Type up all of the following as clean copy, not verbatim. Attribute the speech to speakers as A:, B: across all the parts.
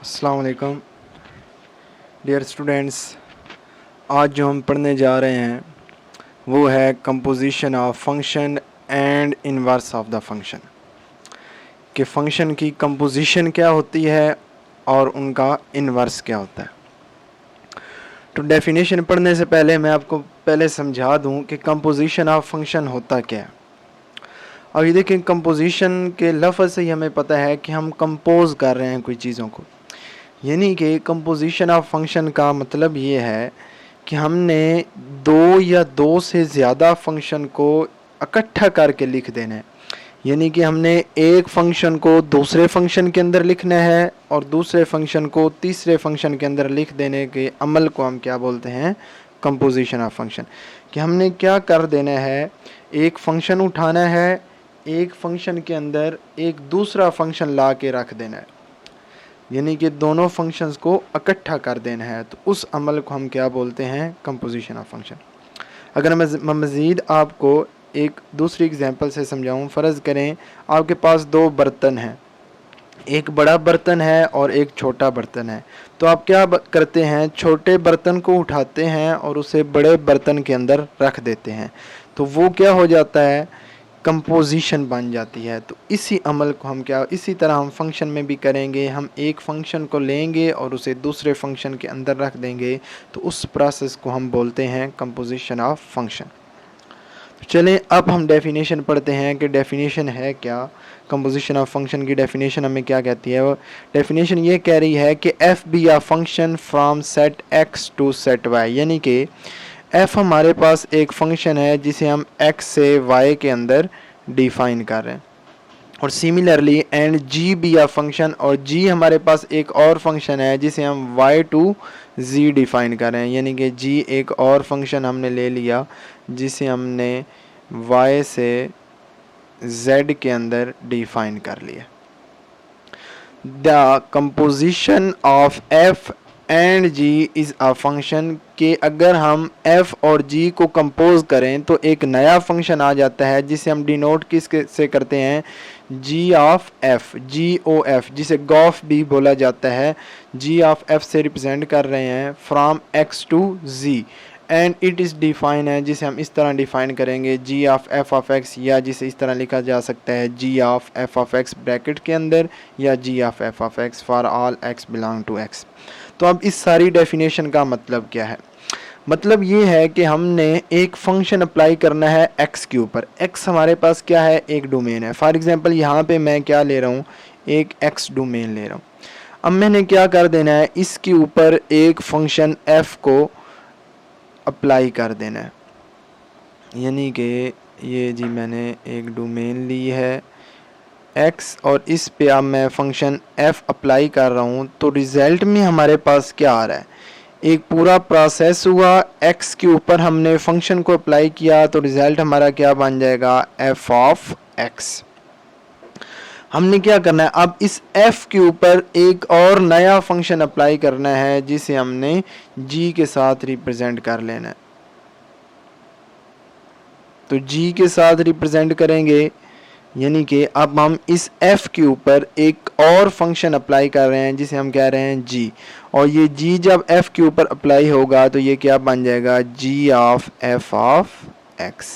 A: अस्सलाम वालेकुम dear students. आज जो हम पढ़ने जा रहे हैं वो है composition of function and inverse of the function, कि फ़ंक्शन की कंपोजिशन क्या होती है और उनका इनवर्स क्या होता है। तो डेफिनेशन पढ़ने से पहले मैं आपको पहले समझा दूं कि कंपोजिशन ऑफ फंक्शन होता क्या है। अब ये देखें, कंपोजिशन के लफ्ज़ से ही हमें पता है कि हम कंपोज कर रहे हैं कोई चीज़ों को, यानी कि कंपोजिशन ऑफ फंक्शन का मतलब ये है कि हमने दो या दो से ज़्यादा फंक्शन को इकट्ठा करके लिख देना है। यानी कि हमने एक फंक्शन को दूसरे फंक्शन के अंदर लिखना है और दूसरे फंक्शन को तीसरे फंक्शन के अंदर लिख देने के अमल को हम क्या बोलते हैं, कंपोजिशन ऑफ फंक्शन। कि हमने क्या कर देना है, एक फंक्शन उठाना है, एक फंक्शन के अंदर एक दूसरा फंक्शन ला के रख देना है, यानी कि दोनों फंक्शंस को इकट्ठा कर देना है। तो उस अमल को हम क्या बोलते हैं, कंपोजिशन ऑफ फंक्शन। अगर मैं मज़ीद आपको एक दूसरी एग्जांपल से समझाऊं, फ़र्ज़ करें आपके पास दो बर्तन हैं, एक बड़ा बर्तन है और एक छोटा बर्तन है। तो आप क्या करते हैं, छोटे बर्तन को उठाते हैं और उसे बड़े बर्तन के अंदर रख देते हैं, तो वो क्या हो जाता है, कंपोजिशन बन जाती है। तो इसी अमल को हम क्या, इसी तरह हम फंक्शन में भी करेंगे। हम एक फंक्शन को लेंगे और उसे दूसरे फंक्शन के अंदर रख देंगे, तो उस प्रोसेस को हम बोलते हैं कंपोजिशन ऑफ फंक्शन। तो चलें अब हम डेफिनेशन पढ़ते हैं कि डेफिनेशन है क्या, कंपोजिशन ऑफ फंक्शन की डेफिनेशन हमें क्या कहती है। वो डेफिनेशन ये कह रही है कि f be a function from set X to set Y, यानी कि f हमारे पास एक फंक्शन है जिसे हम x से y के अंदर डिफाइन कर रहे हैं, और सिमिलरली एंड g भी आ फंक्शन, और g हमारे पास एक और फंक्शन है जिसे हम y टू z डिफाइन कर रहे हैं, यानी कि g एक और फंक्शन हमने ले लिया जिसे हमने y से z के अंदर डिफाइन कर लिया। The composition of f and g is a function, कि अगर हम f और g को कंपोज करें तो एक नया फंक्शन आ जाता है जिसे हम डिनोट किस से करते हैं, g of f, g o f, जिसे गॉफ भी बोला जाता है। g ऑफ f से रिप्रेजेंट कर रहे हैं from x to z, and it is define है जिसे हम इस तरह डिफाइन करेंगे g of f of x, या जिसे इस तरह लिखा जा सकता है g of f of x bracket के अंदर, या g of f of x for all x belong to x। तो अब इस सारी डेफिनेशन का मतलब क्या है, मतलब ये है कि हमने एक फंक्शन अप्लाई करना है x के ऊपर। x हमारे पास क्या है, एक डोमेन है। फॉर एग्जांपल यहाँ पे मैं क्या ले रहा हूँ, एक x डोमेन ले रहा हूँ। अब मैंने क्या कर देना है, इसके ऊपर एक फंक्शन f को अप्लाई कर देना है, यानी कि ये जी मैंने एक डोमेन ली है x और इस पे अब मैं फंक्शन f अप्लाई कर रहा हूँ। तो रिज़ल्ट में हमारे पास क्या आ रहा है, एक पूरा प्रोसेस हुआ, x के ऊपर हमने फंक्शन को अप्लाई किया, तो रिज़ल्ट हमारा क्या बन जाएगा, f ऑफ x। हमने क्या करना है, अब इस f के ऊपर एक और नया फंक्शन अप्लाई करना है जिसे हमने g के साथ रिप्रेजेंट कर लेना है। तो g के साथ रिप्रेजेंट करेंगे, यानी कि अब हम इस f के ऊपर एक और फंक्शन अप्लाई कर रहे हैं जिसे हम कह रहे हैं g, और ये g जब f के ऊपर अप्लाई होगा तो ये क्या बन जाएगा, g of f of x,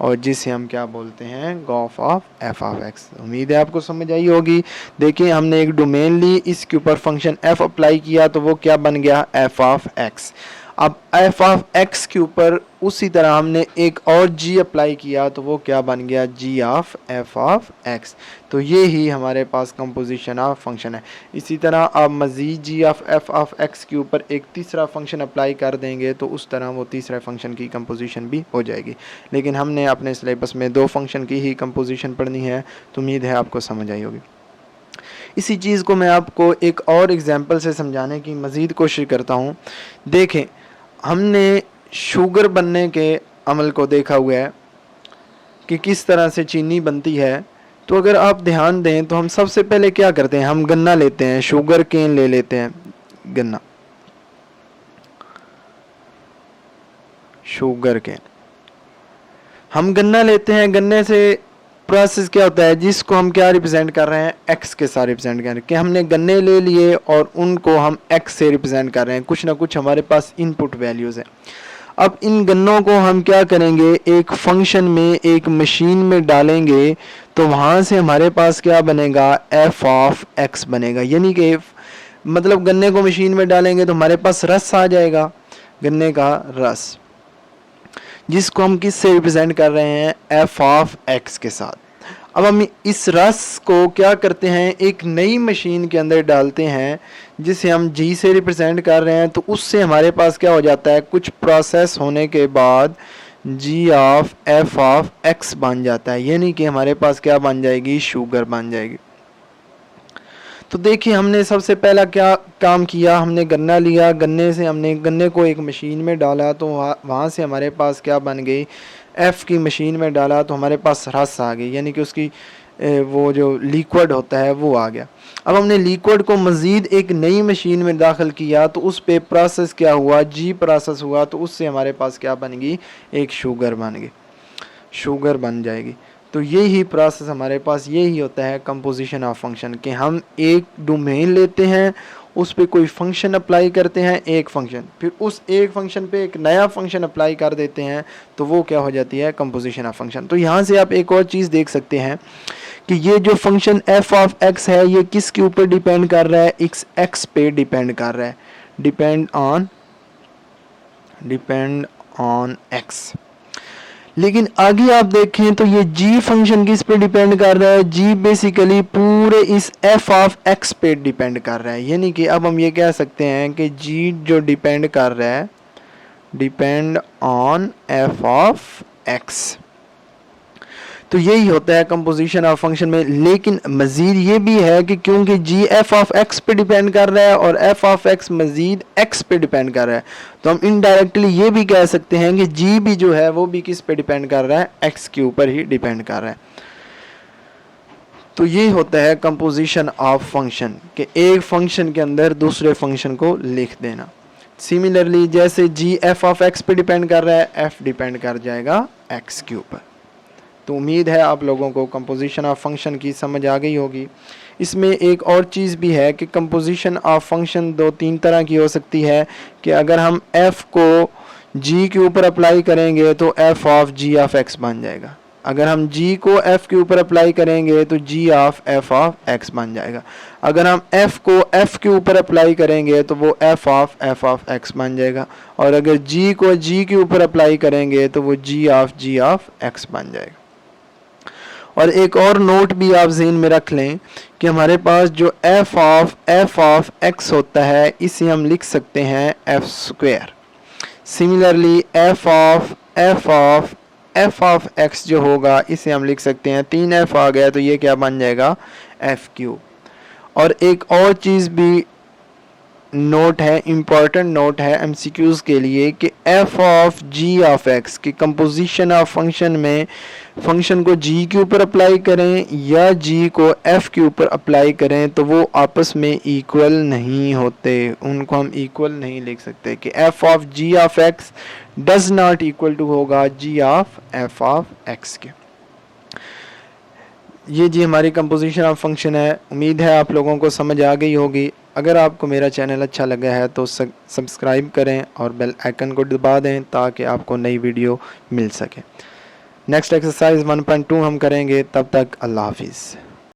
A: और जिसे हम क्या बोलते हैं, Gauff of f of x। उम्मीद है आपको समझ आई होगी। देखिए हमने एक डोमेन ली, इसके ऊपर फंक्शन f अप्लाई किया, तो वो क्या बन गया, f ऑफ x। अब f ऑफ x के ऊपर उसी तरह हमने एक और g अप्लाई किया, तो वो क्या बन गया, g of f of x। तो ये ही हमारे पास कंपोजिशन ऑफ फंक्शन है। इसी तरह आप मज़ीद g of f of x के ऊपर एक तीसरा फंक्शन अप्लाई कर देंगे तो उस तरह वो तीसरे फंक्शन की कंपोजिशन भी हो जाएगी। लेकिन हमने अपने सिलेबस में दो फंक्शन की ही कंपोजिशन पढ़नी है, तो उम्मीद है आपको समझ आई होगी। इसी चीज़ को मैं आपको एक और एग्जांपल से समझाने की मज़ीद कोशिश करता हूँ। देखें, हमने शुगर बनने के अमल को देखा हुआ है कि किस तरह से चीनी बनती है। तो अगर आप ध्यान दें तो हम सबसे पहले क्या करते हैं, हम गन्ना लेते हैं, शुगर केन ले लेते हैं, गन्ना, शुगर केन हम गन्ना लेते हैं, गन्ने से प्रोसेस क्या होता है जिसको हम क्या रिप्रेजेंट कर रहे हैं, एक्स के साथ रिप्रेजेंट कर रहे हैं, कि हमने गन्ने ले लिए और उनको हम एक्स से रिप्रेजेंट कर रहे हैं, कुछ ना कुछ हमारे पास इनपुट वैल्यूज़ हैं। अब इन गन्नों को हम क्या करेंगे, एक फंक्शन में, एक मशीन में डालेंगे, तो वहाँ से हमारे पास क्या बनेगा, एफ ऑफ एक्स बनेगा। यानी कि मतलब गन्ने को मशीन में डालेंगे तो हमारे पास रस आ जाएगा, गन्ने का रस, जिसको हम किस से रिप्रेजेंट कर रहे हैं, एफ ऑफ एक्स के साथ। अब हम इस रस को क्या करते हैं, एक नई मशीन के अंदर डालते हैं जिसे हम जी से रिप्रेजेंट कर रहे हैं, तो उससे हमारे पास क्या हो जाता है, कुछ प्रोसेस होने के बाद जी ऑफ एफ ऑफ एक्स बन जाता है। यानी कि हमारे पास क्या बन जाएगी, शुगर बन जाएगी। तो देखिए हमने सबसे पहला क्या काम किया, हमने गन्ना लिया, गन्ने से हमने गन्ने को एक मशीन में डाला, तो वहाँ से हमारे पास क्या बन गई, एफ़ की मशीन में डाला तो हमारे पास रस आ गई, यानी कि उसकी वो जो लिक्विड होता है वो आ गया। अब हमने लिक्विड को मज़ीद एक नई मशीन में दाखिल किया तो उस पे प्रोसेस क्या हुआ, जी प्रोसेस हुआ, तो उससे हमारे पास क्या बन गई, एक शुगर बन गई, शुगर बन जाएगी। तो यही प्रोसेस हमारे पास यही होता है कंपोजिशन ऑफ फंक्शन, कि हम एक डोमेन लेते हैं, उस पे कोई फंक्शन अप्लाई करते हैं, एक फंक्शन, फिर उस एक फंक्शन पे एक नया फंक्शन अप्लाई कर देते हैं, तो वो क्या हो जाती है, कंपोजिशन ऑफ फंक्शन। तो यहाँ से आप एक और चीज़ देख सकते हैं कि ये जो फंक्शन एफ ऑफ एक्स है ये किसके ऊपर डिपेंड कर रहा है, एक्स पे डिपेंड कर रहा है, डिपेंड ऑन एक्स। लेकिन आगे आप देखें तो ये g फंक्शन किस पे डिपेंड कर रहा है, g बेसिकली पूरे इस f ऑफ x पे डिपेंड कर रहा है। यानी कि अब हम ये कह सकते हैं कि g जो डिपेंड कर रहा है, depend on f of x। तो यही होता है कंपोजिशन ऑफ फंक्शन में। लेकिन मज़ीद ये भी है कि क्योंकि g f ऑफ x पे डिपेंड कर रहा है और f ऑफ x मज़ीद x पे डिपेंड कर रहा है, तो हम इनडायरेक्टली ये भी कह सकते हैं कि g भी जो है वो भी किस पे डिपेंड कर रहा है, x के ऊपर ही डिपेंड कर रहा है। तो ये होता है कंपोजिशन ऑफ फंक्शन, कि एक फंक्शन के अंदर दूसरे फंक्शन को लिख देना। सिमिलरली जैसे g f ऑफ x पे डिपेंड कर रहा है, f डिपेंड कर जाएगा x के ऊपर। तो उम्मीद है आप लोगों को कंपोजिशन ऑफ फंक्शन की समझ आ गई होगी। इसमें एक और चीज़ भी है कि कंपोजिशन ऑफ फंक्शन दो तीन तरह की हो सकती है, कि अगर हम f को g के ऊपर अप्लाई करेंगे तो f of g of x बन जाएगा, अगर हम g को f के ऊपर अप्लाई करेंगे तो g of f of x बन जाएगा, अगर हम f को f के ऊपर अप्लाई करेंगे तो वो f ऑफ x बन जाएगा, और अगर g को g के ऊपर अप्लाई करेंगे तो वो g ऑफ x बन जाएगा। और एक और नोट भी आप ज़हन में रख लें कि हमारे पास जो f ऑफ x होता है इसे हम लिख सकते हैं f square. Similarly f of x जो होगा इसे हम लिख सकते हैं, 3f आ गया तो ये क्या बन जाएगा, f क्यूब। और एक और चीज़ भी नोट है, इम्पॉर्टेंट नोट है MCQs के लिए, कि f of g of x की कंपोजिशन ऑफ फंक्शन में फंक्शन को g के ऊपर अप्लाई करें या g को f के ऊपर अप्लाई करें तो वो आपस में इक्वल नहीं होते, उनको हम इक्वल नहीं लिख सकते, कि f of g of x does not equal to होगा g of f of x के। ये जी हमारी कंपोजिशन ऑफ फंक्शन है। उम्मीद है आप लोगों को समझ आ गई होगी। अगर आपको मेरा चैनल अच्छा लगा है तो सब्सक्राइब करें और बेल आइकन को दबा दें ताकि आपको नई वीडियो मिल सके। नेक्स्ट एक्सरसाइज 1.2 हम करेंगे, तब तक अल्लाह हाफिज़।